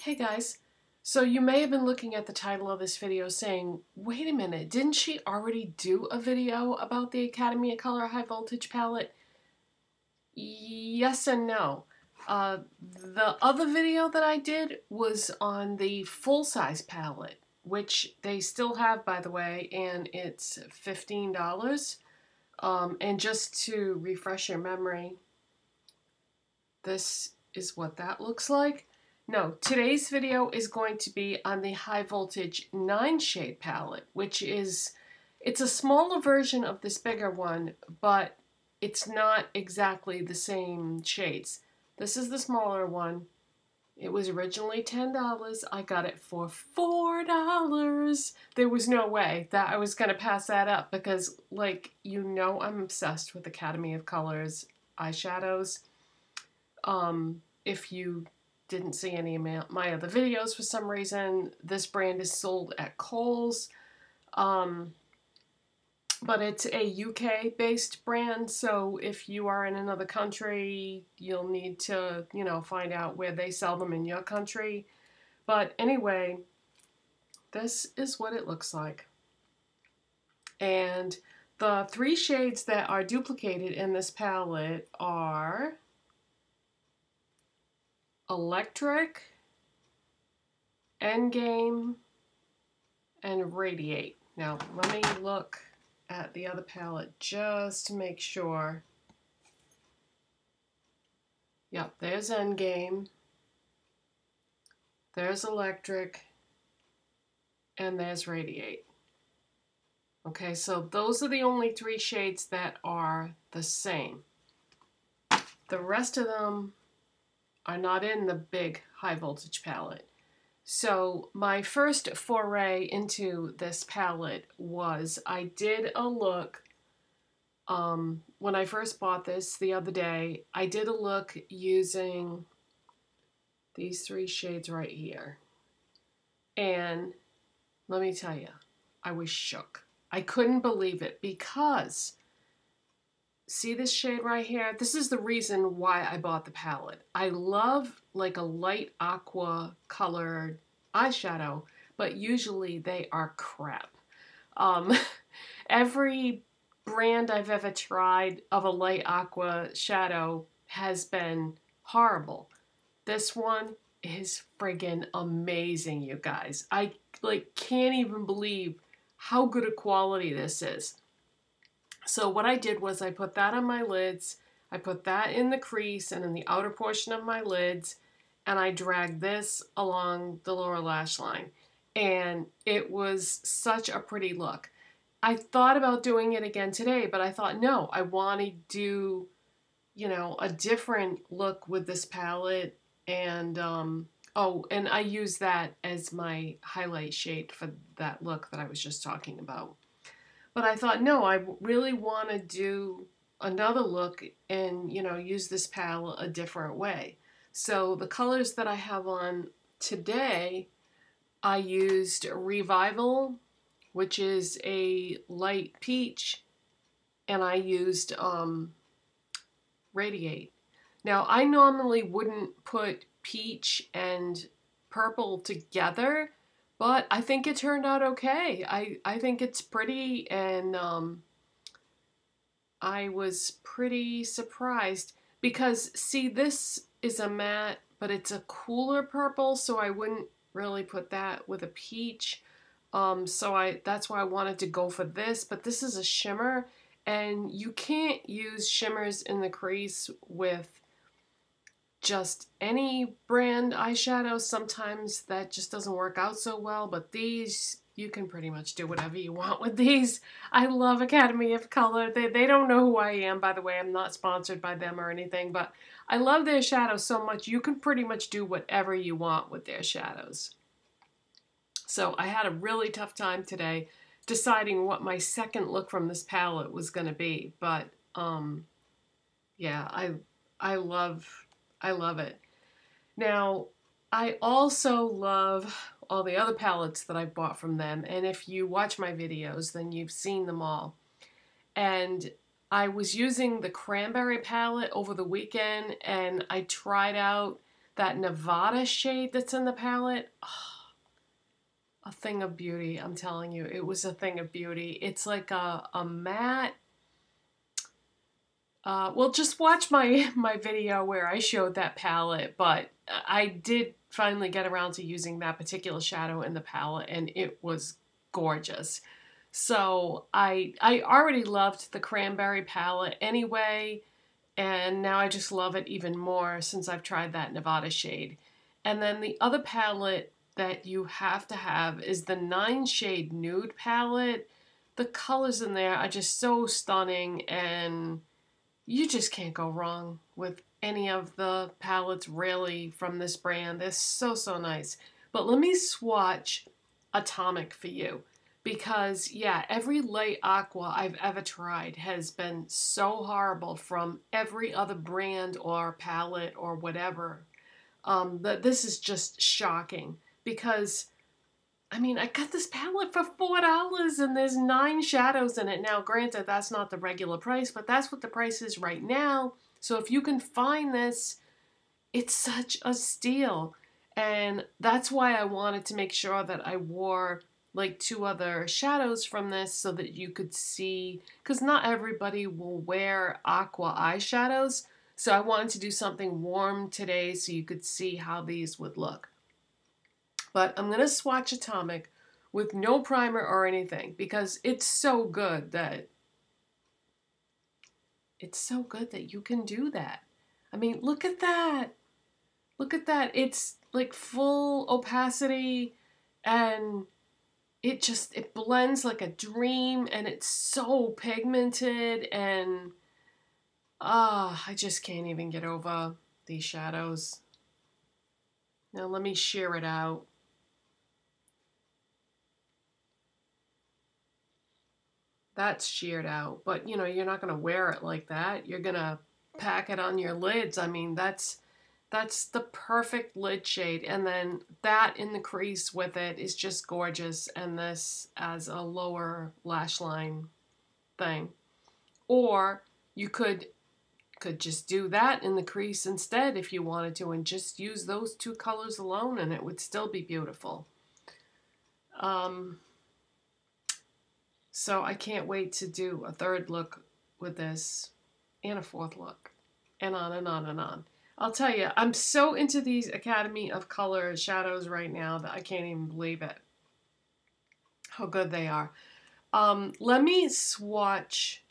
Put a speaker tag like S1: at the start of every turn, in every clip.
S1: Hey guys, so you may have been looking at the title of this video saying, wait a minute, didn't she already do a video about the Academy of Color High Voltage palette? Yes and no. The other video that I did was on the full-size palette, which they still have, by the way, and it's $15. And just to refresh your memory, this is what that looks like. No, today's video is going to be on the High Voltage 9 shade palette, which is, it's a smaller version of this bigger one, but it's not exactly the same shades. This is the smaller one. It was originally $10. I got it for $4. There was no way that I was going to pass that up because, like, you know, I'm obsessed with Academy of Colors eyeshadows. If you didn't see any of my other videos for some reason, this brand is sold at Kohl's. But it's a UK-based brand, so if you are in another country, you'll need to, you know, find out where they sell them in your country. But anyway, this is what it looks like. And the three shades that are duplicated in this palette are Electric, Endgame, and Radiate. Now, let me look at the other palette just to make sure. Yep, there's Endgame, there's Electric, and there's Radiate. Okay, so those are the only three shades that are the same. The rest of them are not in the big high voltage palette. So my first foray into this palette was I did a look, when I first bought this the other day, I did a look using these three shades right here. And let me tell you, I was shook. I couldn't believe it because, see this shade right here? This is the reason why I bought the palette. I love like a light aqua colored eyeshadow, but usually they are crap. Every brand I've ever tried of a light aqua shadow has been horrible. This one is friggin' amazing, you guys. I like can't even believe how good a quality this is. So what I did was I put that on my lids, I put that in the crease and in the outer portion of my lids, and I dragged this along the lower lash line. And it was such a pretty look. I thought about doing it again today, but I thought, no, I want to do, you know, a different look with this palette. And, oh, and I use that as my highlight shade for that look that I was just talking about. But I thought, no, I really want to do another look and, you know, use this palette a different way. So the colors that I have on today, I used Revival, which is a light peach, and I used Radiate. Now, I normally wouldn't put peach and purple together, but I think it turned out okay. I think it's pretty, and I was pretty surprised because, see, this is a matte, but it's a cooler purple, so I wouldn't really put that with a peach. So that's why I wanted to go for this, but this is a shimmer, and you can't use shimmers in the crease with just any brand eyeshadow. Sometimes that just doesn't work out so well, but these, you can pretty much do whatever you want with these. I love Academy of Color. They don't know who I am, by the way. I'm not sponsored by them or anything, but I love their shadows so much. You can pretty much do whatever you want with their shadows. So I had a really tough time today deciding what my second look from this palette was going to be, but yeah, I love it. Now, I also love all the other palettes that I bought from them, and if you watch my videos, then you've seen them all. And I was using the Cranberry palette over the weekend, and I tried out that Nevada shade that's in the palette, oh, a thing of beauty, I'm telling you. It was a thing of beauty. It's like a matte. Well, just watch my video where I showed that palette, but I did finally get around to using that particular shadow in the palette, and it was gorgeous. So I already loved the cranberry palette anyway, and now I just love it even more since I've tried that Nevada shade. And then the other palette that you have to have is the 9 shade Nude palette. The colors in there are just so stunning, and you just can't go wrong with any of the palettes really from this brand. They're so nice. But let me swatch Atomic for you, because yeah, every light aqua I've ever tried has been so horrible from every other brand or palette or whatever. That this is just shocking, because I mean, I got this palette for $4 and there's 9 shadows in it. Now, granted, that's not the regular price, but that's what the price is right now. So if you can find this, it's such a steal. And that's why I wanted to make sure that I wore like 2 other shadows from this so that you could see, because not everybody will wear aqua eyeshadows. So I wanted to do something warm today so you could see how these would look. But I'm going to swatch Atomic with no primer or anything, because it's so good that you can do that. I mean, look at that. Look at that. It's like full opacity, and it blends like a dream, and it's so pigmented, and I just can't even get over these shadows. Now let me sheer it out. That's sheared out, but you know, you're not going to wear it like that. You're going to pack it on your lids. I mean, that's the perfect lid shade. And then that in the crease with it is just gorgeous. And this as a lower lash line thing. Or you could just do that in the crease instead if you wanted to, and just use those 2 colors alone, and it would still be beautiful. So I can't wait to do a 3rd look with this, and a 4th look, and on and on and on. I'll tell you, I'm so into these Academy of Color shadows right now that I can't even believe it, how good they are. Let me swatch,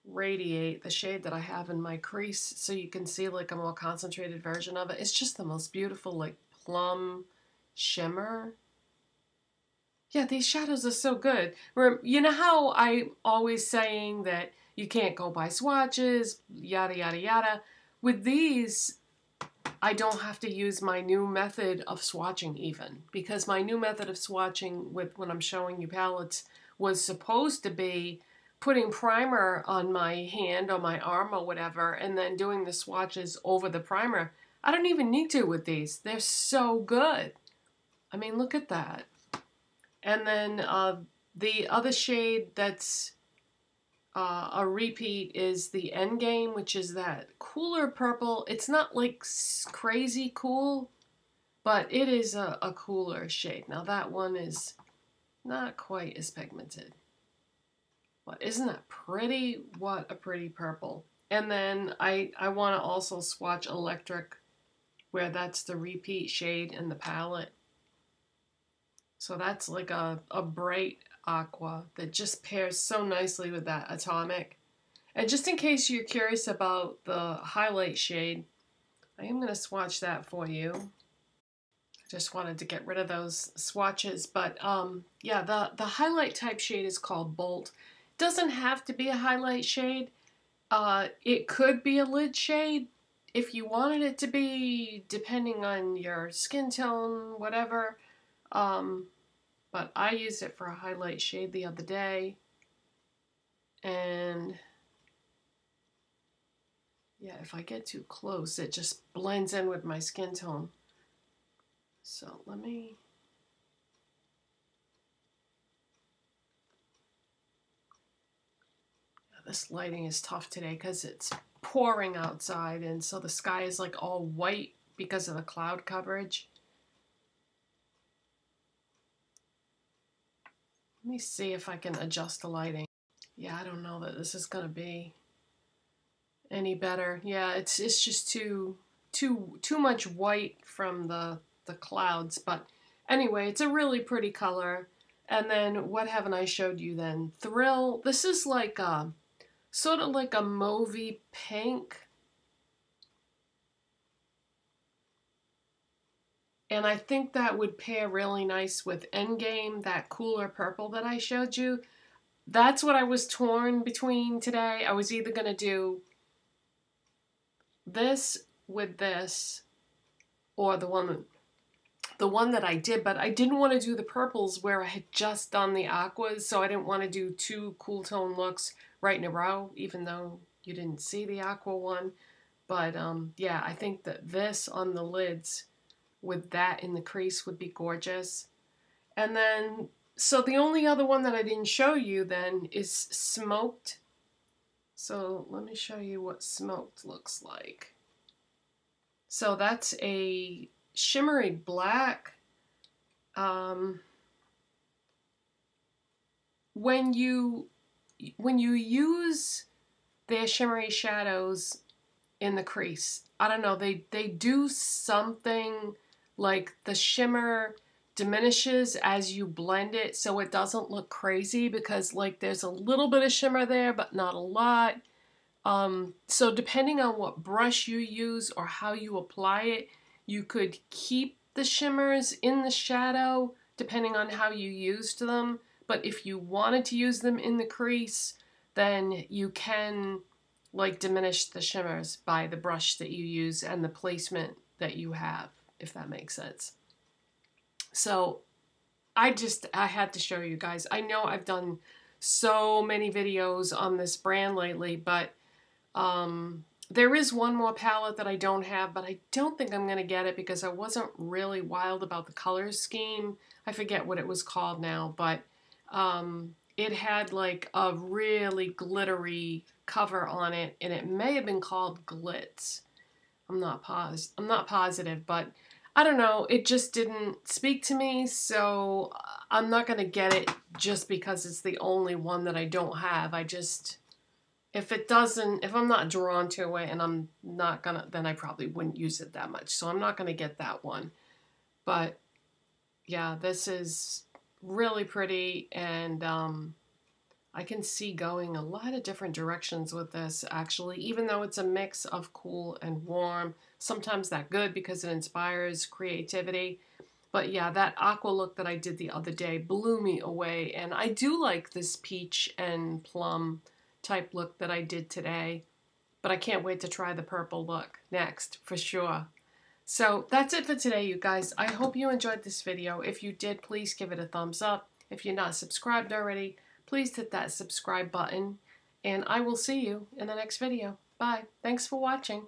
S1: Radiate, the shade that I have in my crease, so you can see like a more concentrated version of it. It's just the most beautiful, like plum shimmer. Yeah, these shadows are so good. You know how I'm always saying that you can't go by swatches, yada yada yada. With these, I don't have to use my new method of swatching even, because my new method of swatching with when I'm showing you palettes was supposed to be putting primer on my hand or my arm or whatever, and then doing the swatches over the primer. I don't even need to with these. They're so good. I mean, look at that. And then the other shade that's a repeat is the Endgame, which is that cooler purple. It's not like crazy cool, but it is a cooler shade. Now that one is not quite as pigmented. But isn't that pretty? What a pretty purple. And then I want to also swatch Electric, where that's the repeat shade in the palette. So that's like a bright aqua that just pairs so nicely with that Atomic. And just in case you're curious about the highlight shade, I am going to swatch that for you. I just wanted to get rid of those swatches. But yeah, the highlight type shade is called Bolt. Doesn't have to be a highlight shade. It could be a lid shade if you wanted it to be, depending on your skin tone, whatever. But I used it for a highlight shade the other day. And yeah, if I get too close, it just blends in with my skin tone. So let me... This lighting is tough today because it's pouring outside, and so the sky is like all white because of the cloud coverage. Let me see if I can adjust the lighting. Yeah, I don't know that this is gonna be any better. Yeah, it's just too much white from the clouds. But anyway, it's a really pretty color. And then what haven't I showed you then? Thrill. This is like a sort of like a mauvey pink. And I think that would pair really nice with Endgame, that cooler purple that I showed you. That's what I was torn between today. I was either going to do this with this or the one that I did, but I didn't want to do the purples where I had just done the aquas, so I didn't want to do two cool tone looks right in a row, even though you didn't see the aqua one. But yeah, I think that this on the lids with that in the crease would be gorgeous. And then, so the only other one that I didn't show you then is Smoked. So let me show you what Smoked looks like. So that's a shimmery black. When you use their shimmery shadows in the crease, I don't know, they do something like the shimmer diminishes as you blend it, so it doesn't look crazy, because like there's a little bit of shimmer there but not a lot. So depending on what brush you use or how you apply it, you could keep the shimmers in the shadow depending on how you used them. But if you wanted to use them in the crease, then you can like diminish the shimmers by the brush that you use and the placement that you have, if that makes sense. So I had to show you guys. I know I've done so many videos on this brand lately, but there is one more palette that I don't have, but I don't think I'm going to get it because I wasn't really wild about the color scheme. I forget what it was called now, but it had like a really glittery cover on it, and it may have been called Glitz. I'm not positive, but I don't know. It just didn't speak to me, so I'm not going to get it just because it's the only one that I don't have. If I'm not drawn to it and I'm not gonna, then I probably wouldn't use it that much. So I'm not gonna get that one. But yeah, this is really pretty, and I can see going a lot of different directions with this actually, even though it's a mix of cool and warm. Sometimes that's good because it inspires creativity. But yeah, that aqua look that I did the other day blew me away, and I do like this peach and plum type look that I did today, but I can't wait to try the purple look next for sure. So that's it for today, you guys. I hope you enjoyed this video. If you did, please give it a thumbs up. If you're not subscribed already, please hit that subscribe button, and I will see you in the next video. Bye. Thanks for watching.